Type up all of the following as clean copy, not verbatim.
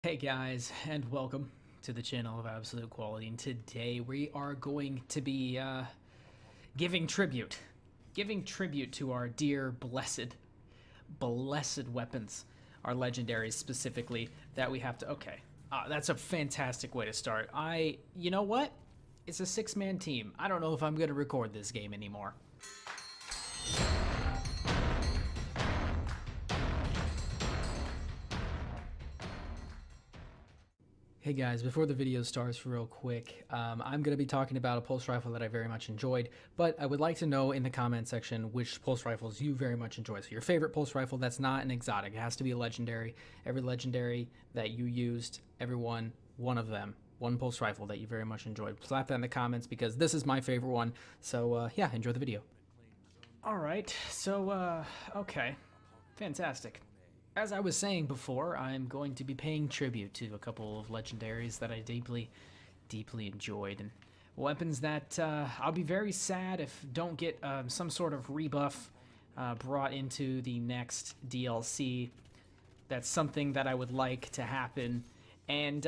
Hey guys, and welcome to the channel of Absolute Quality. And today we are going to be giving tribute to our dear blessed weapons, our legendaries specifically that we have to. Okay, that's a fantastic way to start. You know what? It's a six-man team. I don't know if I'm gonna record this game anymore. Hey guys, before the video starts real quick, I'm going to be talking about a pulse rifle that I very much enjoyed, but I would like to know in the comment section which pulse rifles you very much enjoy. So your favorite pulse rifle that's not an exotic, it has to be a legendary. Every legendary that you used, one of them, one pulse rifle that you very much enjoyed. Slap that in the comments because this is my favorite one. So yeah, enjoy the video. Alright, so okay, fantastic. As I was saying before, I'm going to be paying tribute to a couple of legendaries that I deeply enjoyed, and weapons that I'll be very sad if don't get some sort of rebuff brought into the next DLC. That's something that I would like to happen. And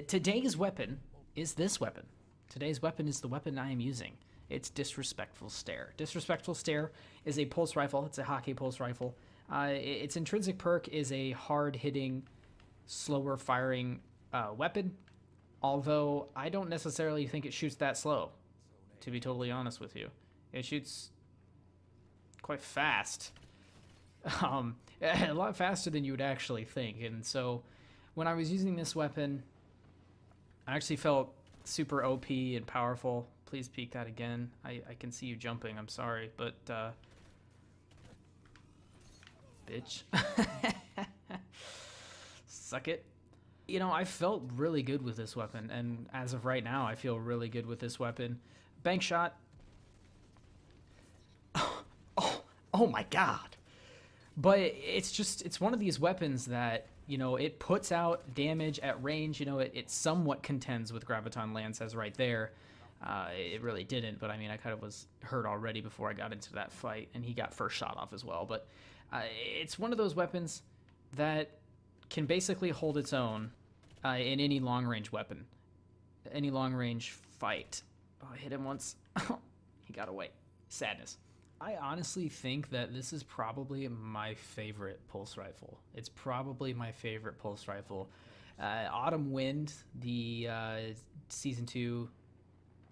today's weapon is this weapon. Today's weapon is the weapon I am using. It's Disrespectful Stare. Disrespectful Stare is a pulse rifle. It's a hockey pulse rifle. Its intrinsic perk is a hard-hitting, slower-firing weapon, although I don't necessarily think it shoots that slow, to be totally honest with you. It shoots quite fast, a lot faster than you would actually think, and so when I was using this weapon, I actually felt super OP and powerful. Please peek that again. I can see you jumping, I'm sorry, but bitch. Suck it. You know, I felt really good with this weapon, and as of right now, I feel really good with this weapon. Bank shot. Oh my god. But it's one of these weapons that, you know, it puts out damage at range. You know, it somewhat contends with Graviton Lance as right there. It really didn't, but I mean, I kind of was hurt already before I got into that fight, and he got first shot off as well. But it's one of those weapons that can basically hold its own in any long-range weapon, any long-range fight. Oh, I hit him once. He got away. Sadness. I honestly think that this is probably my favorite pulse rifle. It's probably my favorite pulse rifle. Autumn Wind, the Season 2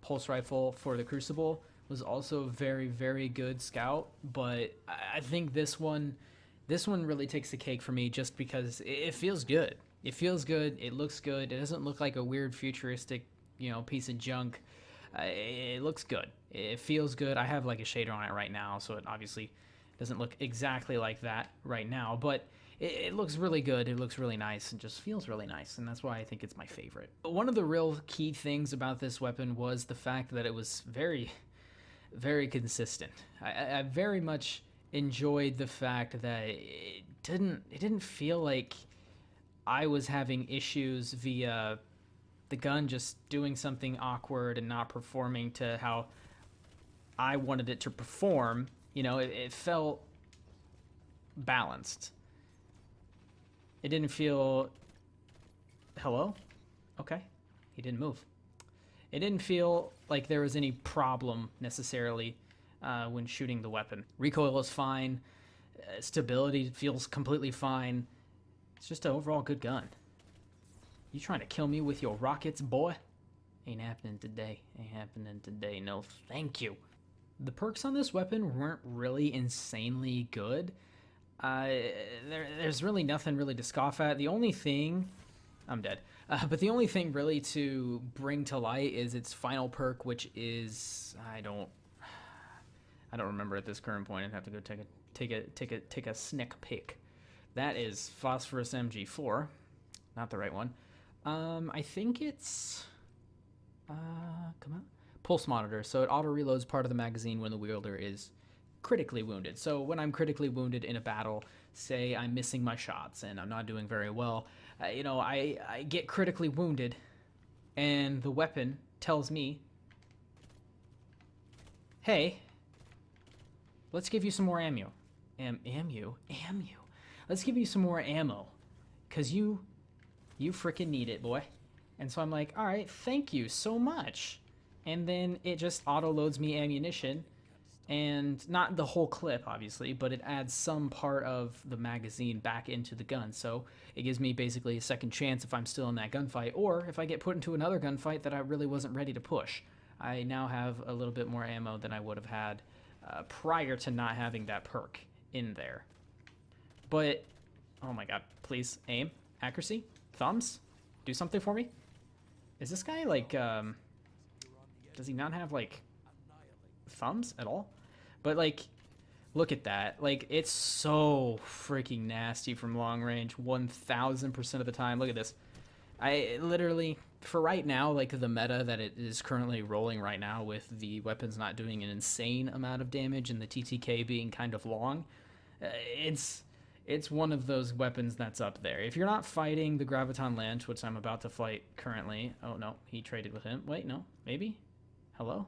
pulse rifle for the Crucible, was also very, very good scout, but I think this one really takes the cake for me just because it feels good. It feels good. It looks good. It doesn't look like a weird futuristic, you know, piece of junk. It looks good. It feels good. I have like a shader on it right now, so it obviously doesn't look exactly like that right now, but it looks really good. It looks really nice and just feels really nice, and that's why I think it's my favorite. But one of the real key things about this weapon was the fact that it was very, very consistent. I very much enjoyed the fact that it didn't feel like I was having issues via the gun just doing something awkward and not performing to how I wanted it to perform. You know, it felt balanced. It didn't feel... Hello? Okay. He didn't move. It didn't feel like there was any problem necessarily when shooting the weapon. Recoil is fine. Stability feels completely fine. It's just an overall good gun. You trying to kill me with your rockets, boy? Ain't happening today. Ain't happening today. No, thank you. The perks on this weapon weren't really insanely good. There's really nothing really to scoff at. The only thing... I'm dead. But the only thing really to bring to light is its final perk, which is... I don't remember at this current point. I'd have to go take a sneak peek. That is Phosphorus MG4. Not the right one. I think it's... come on. Pulse monitor. So it auto-reloads part of the magazine when the wielder is critically wounded. So when I'm critically wounded in a battle, say I'm missing my shots and I'm not doing very well, you know, I get critically wounded, and the weapon tells me, hey, let's give you some more ammo. Ammo? Let's give you some more ammo, because you You freaking need it, boy. And so I'm like, all right, thank you so much. And then it just auto loads me ammunition, and not the whole clip, obviously, but it adds some part of the magazine back into the gun. So it gives me basically a second chance if I'm still in that gunfight, or if I get put into another gunfight that I really wasn't ready to push. I now have a little bit more ammo than I would have had prior to not having that perk in there. But, oh my god, please, aim, accuracy, thumbs, do something for me. Is this guy, like, does he not have, like, thumbs at all? But, like, look at that. Like, it's so freaking nasty from long range 1000% of the time. Look at this. I literally, for right now, like the meta that it is currently rolling right now, with the weapons not doing an insane amount of damage and the TTK being kind of long, it's one of those weapons that's up there. If you're not fighting the Graviton Lance, which I'm about to fight currently. Oh no, he traded with him. Wait, no, maybe? Hello?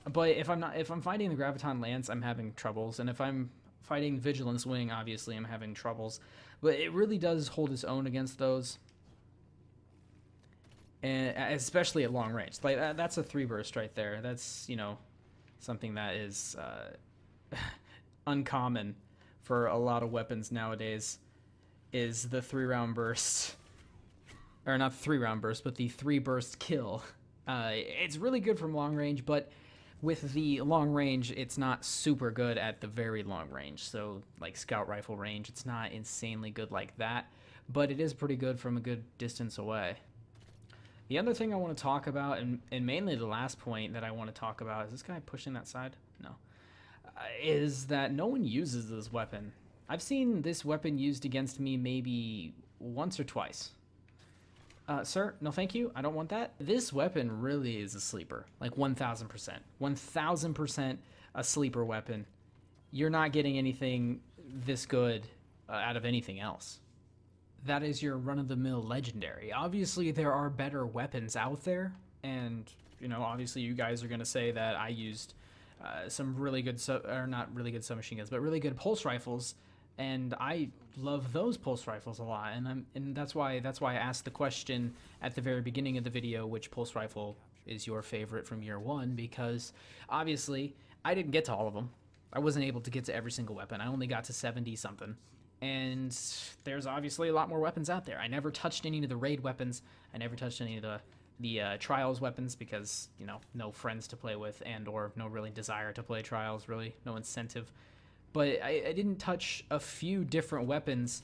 But if I'm fighting the Graviton Lance, I'm having troubles, and if I'm fighting Vigilance Wing, obviously I'm having troubles. But it really does hold its own against those, and especially at long range. Like that's a 3-burst right there. That's, you know, something that is uncommon for a lot of weapons nowadays. Is the 3-round burst, or not the 3-round burst, but the 3-burst kill. It's really good from long range, but with the long range, it's not super good at the very long range. So, like scout rifle range, it's not insanely good like that, but it is pretty good from a good distance away. The other thing I want to talk about, and mainly the last point that I want to talk about, is this guy pushing that side? No. Is that no one uses this weapon. I've seen this weapon used against me maybe once or twice. Sir, no thank you, I don't want that. This weapon really is a sleeper, like 1000%. 1000% a sleeper weapon. You're not getting anything this good out of anything else. That is your run-of-the-mill legendary. Obviously, there are better weapons out there, and, you know, obviously you guys are going to say that I used some really good, or not really good submachine guns, but really good pulse rifles, and I love those pulse rifles a lot, and that's why I asked the question at the very beginning of the video, which pulse rifle is your favorite from year one, because obviously I didn't get to all of them. I wasn't able to get to every single weapon. I only got to 70 something, and there's obviously a lot more weapons out there. I never touched any of the raid weapons. I never touched any of the trials weapons, because, you know, no friends to play with, and or no really desire to play trials, really no incentive. But I didn't touch a few different weapons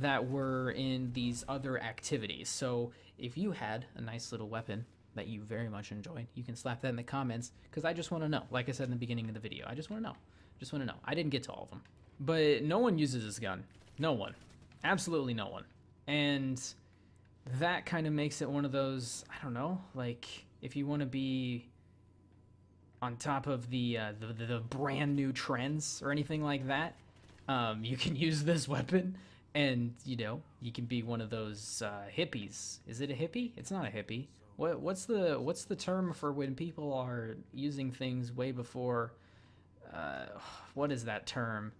that were in these other activities. So if you had a nice little weapon that you very much enjoyed, you can slap that in the comments, because I just want to know. Like I said in the beginning of the video, I just want to know. Just want to know. I didn't get to all of them. But no one uses this gun. No one. Absolutely no one. And that kind of makes it one of those, I don't know, like, if you want to be on top of the brand new trends or anything like that, you can use this weapon, and, you know, you can be one of those hippies. Is it a hippie? It's not a hippie. What's the term for when people are using things way before? What is that term?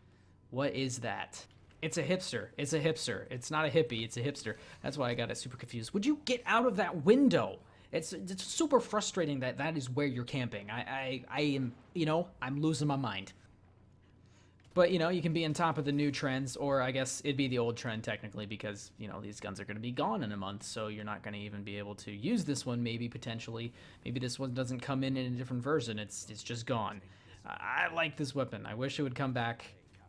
What is that? It's a hipster. It's a hipster. It's not a hippie. It's a hipster. That's why I got it super confused. Would you get out of that window? It's super frustrating that that is where you're camping. I am, you know, I'm losing my mind. But, you know, you can be on top of the new trends, or I guess it'd be the old trend technically, because, you know, these guns are going to be gone in a month, so you're not going to even be able to use this one, maybe, potentially. Maybe this one doesn't come in a different version. It's just gone. I like this weapon. I wish it would come back.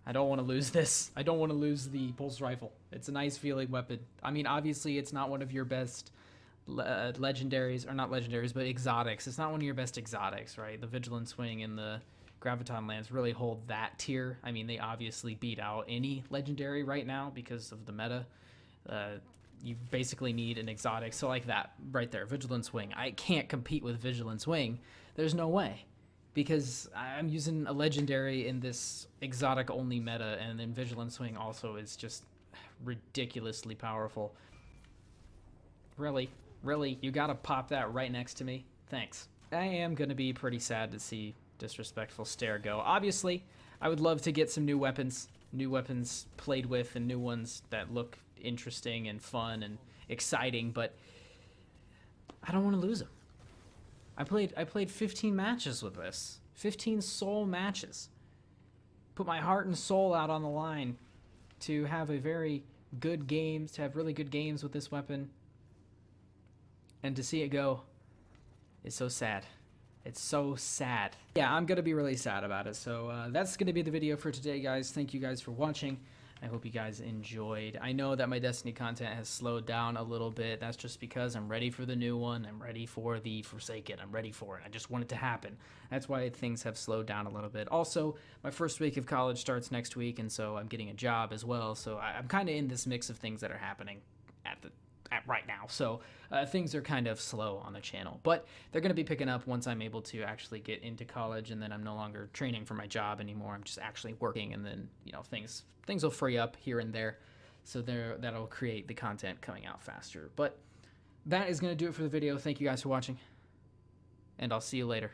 I don't want to lose this. I don't want to lose the pulse rifle. It's a nice feeling weapon. I mean, obviously, it's not one of your best legendaries, or not legendaries, but exotics. It's not one of your best exotics, right? The Vigilance Wing and the Graviton Lance really hold that tier. I mean, they obviously beat out any legendary right now because of the meta. You basically need an exotic. So like that right there, Vigilance Wing. I can't compete with Vigilance Wing. There's no way, because I'm using a legendary in this exotic only meta, and then Vigilance Wing also is just ridiculously powerful. Really, you gotta pop that right next to me? Thanks. I am gonna be pretty sad to see Disrespectful Stare go. Obviously, I would love to get some new weapons played with, and new ones that look interesting and fun and exciting, but I don't want to lose them. I played 15 matches with this. 15 soul matches. Put my heart and soul out on the line to have a very good games, to have really good games with this weapon. And to see it go is so sad. It's so sad. Yeah, I'm going to be really sad about it. So that's going to be the video for today, guys. Thank you guys for watching. I hope you guys enjoyed. I know that my Destiny content has slowed down a little bit. That's just because I'm ready for the new one. I'm ready for the Forsaken. I'm ready for it. I just want it to happen. That's why things have slowed down a little bit. Also, my first week of college starts next week, and so I'm getting a job as well. So I'm kind of in this mix of things that are happening at right now. So things are kind of slow on the channel, but they're going to be picking up once I'm able to actually get into college, and then I'm no longer training for my job anymore. I'm just actually working, and then, you know, things will free up here and there. So that'll create the content coming out faster. But that is going to do it for the video. Thank you guys for watching, and I'll see you later.